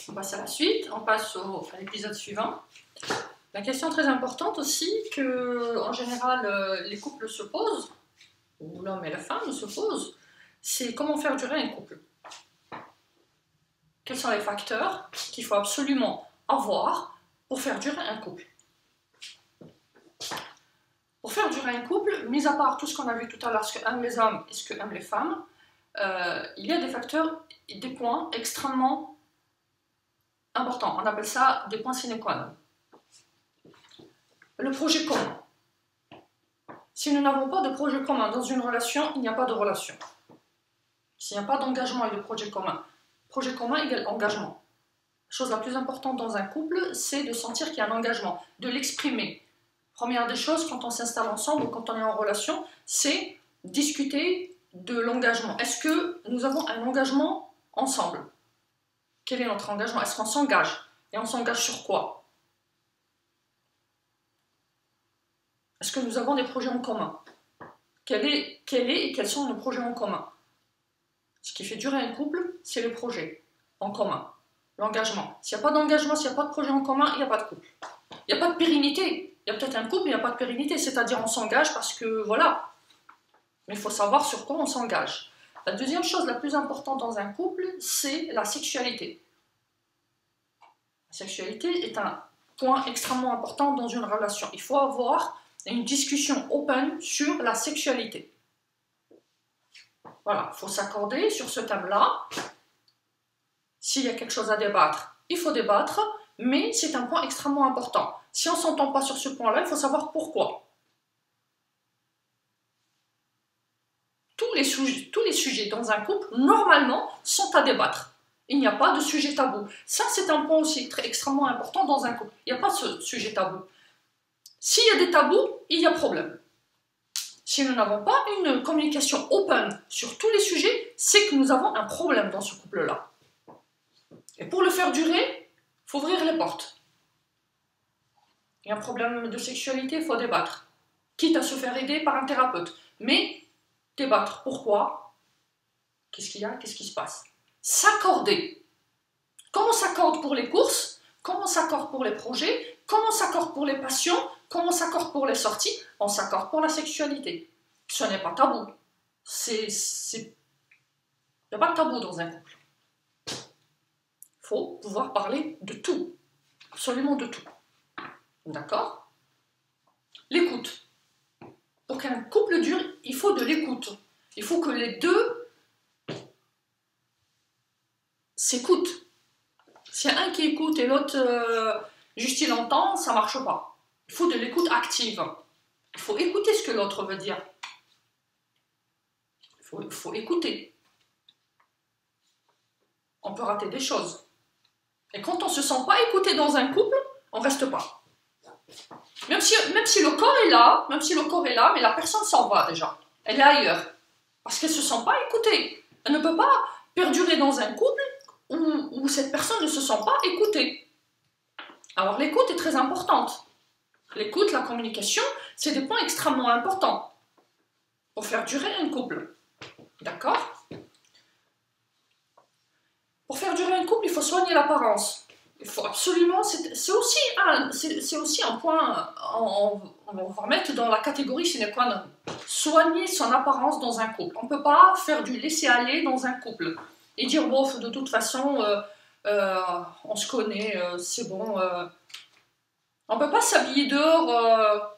On passe à la suite, on passe à l'épisode suivant. La question très importante aussi que, en général, les couples se posent, ou l'homme et la femme se posent, c'est comment faire durer un couple. Quels sont les facteurs qu'il faut absolument avoir pour faire durer un couple? Pour faire durer un couple, mis à part tout ce qu'on a vu tout à l'heure, ce que aiment les hommes et ce que aiment les femmes, il y a des facteurs, des points extrêmement importants. On appelle ça des points sine qua non. Le projet commun. Si nous n'avons pas de projet commun dans une relation, il n'y a pas de relation. S'il n'y a pas d'engagement et de projet commun égale engagement. La chose la plus importante dans un couple, c'est de sentir qu'il y a un engagement, de l'exprimer. Première des choses, quand on s'installe ensemble ou quand on est en relation, c'est discuter de l'engagement. Est-ce que nous avons un engagement ensemble? Quel est notre engagement? Est-ce qu'on s'engage? Et on s'engage sur quoi? Est-ce que nous avons des projets en commun? Quel est et quels sont nos projets en commun? Ce qui fait durer un couple, c'est le projet en commun, l'engagement. S'il n'y a pas d'engagement, s'il n'y a pas de projet en commun, il n'y a pas de couple. Il n'y a pas de pérennité. Il y a peut-être un couple, mais il n'y a pas de pérennité. C'est-à-dire on s'engage parce que voilà. Mais il faut savoir sur quoi on s'engage. La deuxième chose la plus importante dans un couple, c'est la sexualité. La sexualité est un point extrêmement important dans une relation. Il faut avoir une discussion open sur la sexualité. Voilà, il faut s'accorder sur ce thème-là. S'il y a quelque chose à débattre, il faut débattre, mais c'est un point extrêmement important. Si on ne s'entend pas sur ce point-là, il faut savoir pourquoi. Tous les sujets dans un couple, normalement, sont à débattre. Il n'y a pas de sujet tabou. Ça, c'est un point aussi extrêmement important dans un couple. Il n'y a pas de sujet tabou. S'il y a des tabous, il y a problème. Si nous n'avons pas une communication open sur tous les sujets, c'est que nous avons un problème dans ce couple-là. Et pour le faire durer, il faut ouvrir les portes. Il y a un problème de sexualité, il faut débattre. Quitte à se faire aider par un thérapeute. Mais débattre. Pourquoi? Qu'est-ce qu'il y a? Qu'est-ce qui se passe? S'accorder. Comment on s'accorde pour les courses? Comment on s'accorde pour les projets? Comment on s'accorde pour les passions? Comment on s'accorde pour les sorties? On s'accorde pour la sexualité. Ce n'est pas tabou. Il n'y a pas de tabou dans un couple. Il faut pouvoir parler de tout. Absolument de tout. D'accord? L'écoute. Pour qu'un couple dure, il faut de l'écoute. Il faut que les deux s'écoutent. S'il y a un qui écoute et l'autre, juste il entend, ça ne marche pas. Il faut de l'écoute active. Il faut écouter ce que l'autre veut dire. Il faut écouter. On peut rater des choses. Et quand on ne se sent pas écouté dans un couple, on ne reste pas. Même si le corps est là, mais la personne s'en va déjà. Elle est ailleurs. Parce qu'elle ne se sent pas écoutée. Elle ne peut pas perdurer dans un couple où cette personne ne se sent pas écoutée. Alors l'écoute est très importante. L'écoute, la communication, c'est des points extrêmement importants pour faire durer un couple. D'accord? Pour faire durer un couple, il faut soigner l'apparence. Il faut absolument, c'est aussi un point, on va remettre dans la catégorie sine qua non. Soigner son apparence dans un couple. On ne peut pas faire du laisser-aller dans un couple et dire, bon, de toute façon, on se connaît, c'est bon. On ne peut pas s'habiller dehors,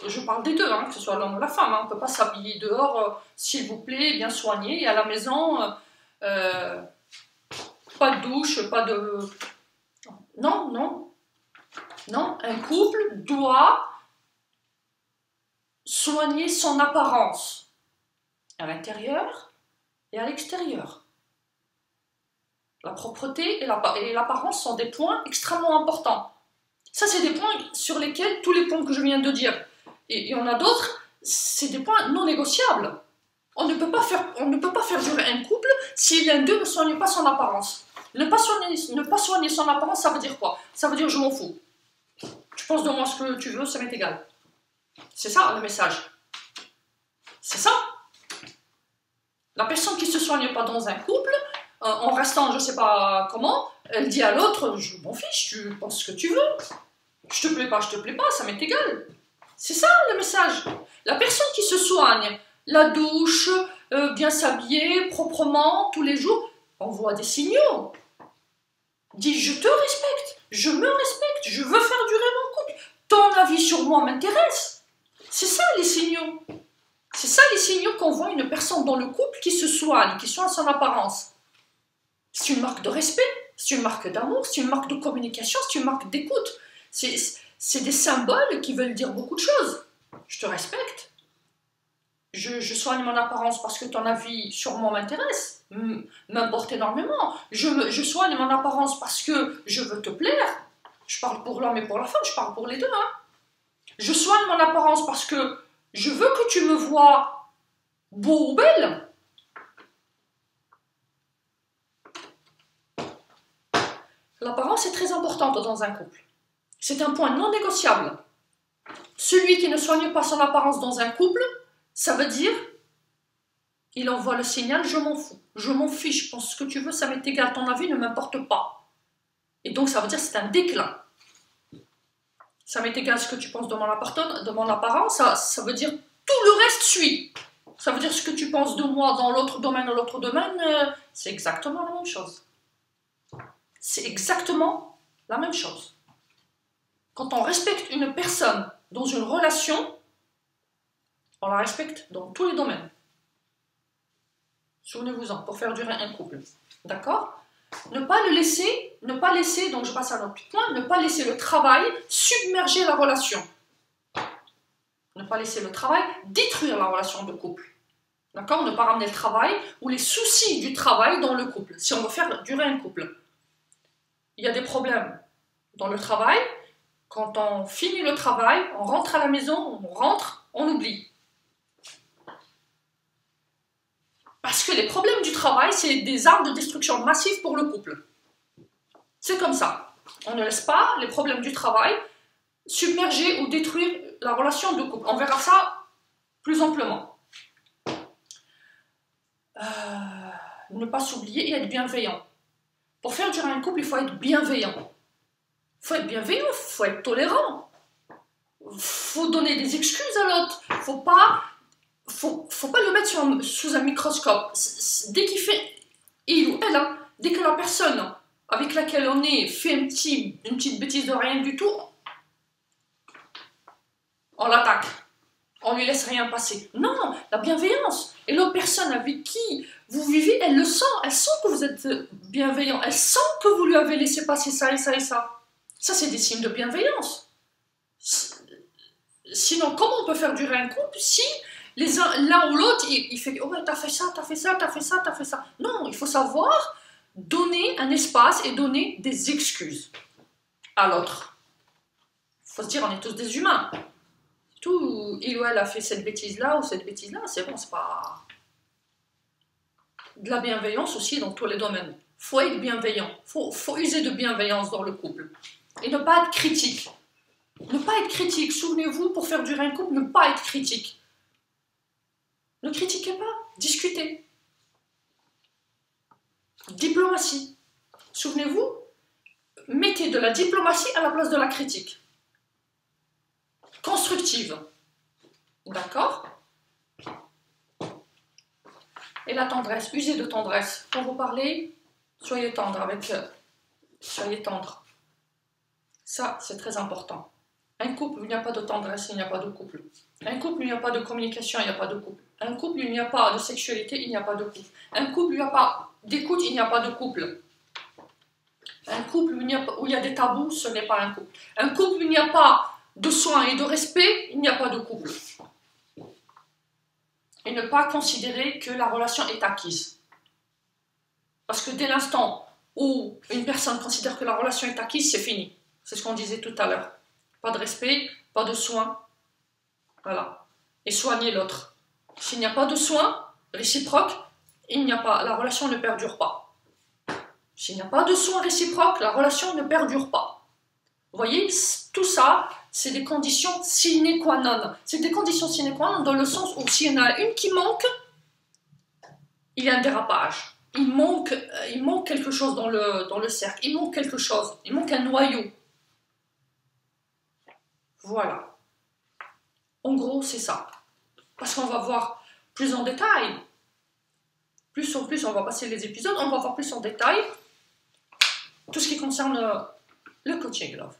je parle des deux, hein, que ce soit l'homme ou la femme, hein, on ne peut pas s'habiller dehors, s'il vous plaît, bien soigné, et à la maison, pas de douche, pas de... Non, un couple doit soigner son apparence à l'intérieur et à l'extérieur. La propreté et l'apparence sont des points extrêmement importants. Ça, c'est des points sur lesquels, tous les points que je viens de dire, et il y en a d'autres, c'est des points non négociables. On ne peut pas faire durer un couple si l'un d'eux ne soigne pas son apparence. Ne pas soigner son apparence, ça veut dire quoi? Ça veut dire je m'en fous. Tu penses de moi ce que tu veux, ça m'est égal. C'est ça le message. C'est ça. La personne qui ne se soigne pas dans un couple, en restant je ne sais pas comment, Elle dit à l'autre, je m'en fiche, tu penses ce que tu veux. Je te plais pas, ça m'est égal. C'est ça le message. La personne qui se soigne, la douche, bien s'habiller, proprement, tous les jours, envoie des signaux. Dit, je te respecte, je me respecte, je veux faire durer mon couple. Ton avis sur moi m'intéresse. C'est ça les signaux. C'est ça les signaux qu'envoie une personne dans le couple qui se soigne, qui soigne son apparence. C'est une marque de respect, c'est une marque d'amour, c'est une marque de communication, c'est une marque d'écoute. C'est des symboles qui veulent dire beaucoup de choses. Je te respecte. Je soigne mon apparence parce que ton avis sur moi m'intéresse, m'importe énormément. Je soigne mon apparence parce que je veux te plaire. Je parle pour l'homme et pour la femme, je parle pour les deux. Hein. Je soigne mon apparence parce que je veux que tu me vois beau ou belle. L'apparence est très importante dans un couple. C'est un point non négociable. Celui qui ne soigne pas son apparence dans un couple, ça veut dire, il envoie le signal, je m'en fous, je m'en fiche, pense ce que tu veux, ça m'est égal, ton avis ne m'importe pas. Et donc ça veut dire c'est un déclin. Ça m'est égal ce que tu penses de mon apparence, ça veut dire tout le reste suit. Ça veut dire ce que tu penses de moi dans l'autre domaine ou l'autre domaine, c'est exactement la même chose. C'est exactement la même chose. Quand on respecte une personne dans une relation, on la respecte dans tous les domaines. Souvenez-vous-en, pour faire durer un couple. D'accord ? Ne pas laisser, donc je passe à un autre point, ne pas laisser le travail submerger la relation. Ne pas laisser le travail détruire la relation de couple. D'accord ? Ne pas ramener le travail ou les soucis du travail dans le couple, si on veut faire durer un couple. Il y a des problèmes dans le travail. Quand on finit le travail, on rentre à la maison, on oublie. Parce que les problèmes du travail, c'est des armes de destruction massive pour le couple. C'est comme ça. On ne laisse pas les problèmes du travail submerger ou détruire la relation de couple. On verra ça plus amplement. Ne pas s'oublier et être bienveillant. Pour faire durer un couple, il faut être bienveillant. Il faut être bienveillant, il faut être tolérant. Il faut donner des excuses à l'autre. Faut pas le mettre sous un microscope. Dès qu'il fait, il ou elle, hein, dès que la personne avec laquelle on est fait une petite bêtise de rien du tout, on l'attaque. On lui laisse rien passer. Non, la bienveillance. Et l'autre personne avec qui vous vivez, elle le sent. Elle sent que vous êtes bienveillant. Elle sent que vous lui avez laissé passer ça et ça et ça. Ça, c'est des signes de bienveillance. Sinon, comment on peut faire durer un couple si l'un ou l'autre, il fait « Oh, t'as fait ça, t'as fait ça, t'as fait ça, t'as fait ça ». Non, il faut savoir donner un espace et donner des excuses à l'autre. Il faut se dire, on est tous des humains. Tout, il ou elle a fait cette bêtise-là ou cette bêtise-là, c'est bon, c'est pas... De la bienveillance aussi dans tous les domaines. Il faut être bienveillant. Il faut user de bienveillance dans le couple. Et ne pas être critique. Ne pas être critique. Souvenez-vous, pour faire durer un couple, ne pas être critique. Ne critiquez pas. Discutez. Diplomatie. Souvenez-vous, mettez de la diplomatie à la place de la critique. Constructive. D'accord ? Et la tendresse, usez de tendresse. Quand vous parlez, soyez tendre avec soyez tendre. Ça, c'est très important. Un couple où il n'y a pas de tendresse, il n'y a pas de couple. Un couple où il n'y a pas de communication, il n'y a pas de couple. Un couple où il n'y a pas de sexualité, il n'y a pas de couple. Un couple où il n'y a pas d'écoute, il n'y a pas de couple. Un couple où il y a des tabous, ce n'est pas un couple. Un couple où il n'y a pas de soins et de respect, il n'y a pas de couple. Et ne pas considérer que la relation est acquise. Parce que dès l'instant où une personne considère que la relation est acquise, c'est fini. C'est ce qu'on disait tout à l'heure. Pas de respect, pas de soins. Voilà. Et soigner l'autre. S'il n'y a pas de soins réciproques, la relation ne perdure pas. S'il n'y a pas de soins réciproques, la relation ne perdure pas. Vous voyez, tout ça, c'est des conditions sine qua non. C'est des conditions sine qua non dans le sens où s'il y en a une qui manque, il y a un dérapage. il manque quelque chose dans le cercle, il manque quelque chose, il manque un noyau. Voilà. En gros, c'est ça. Parce qu'on va voir plus en détail. Plus en plus, on va passer les épisodes, on va voir plus en détail tout ce qui concerne le coaching love.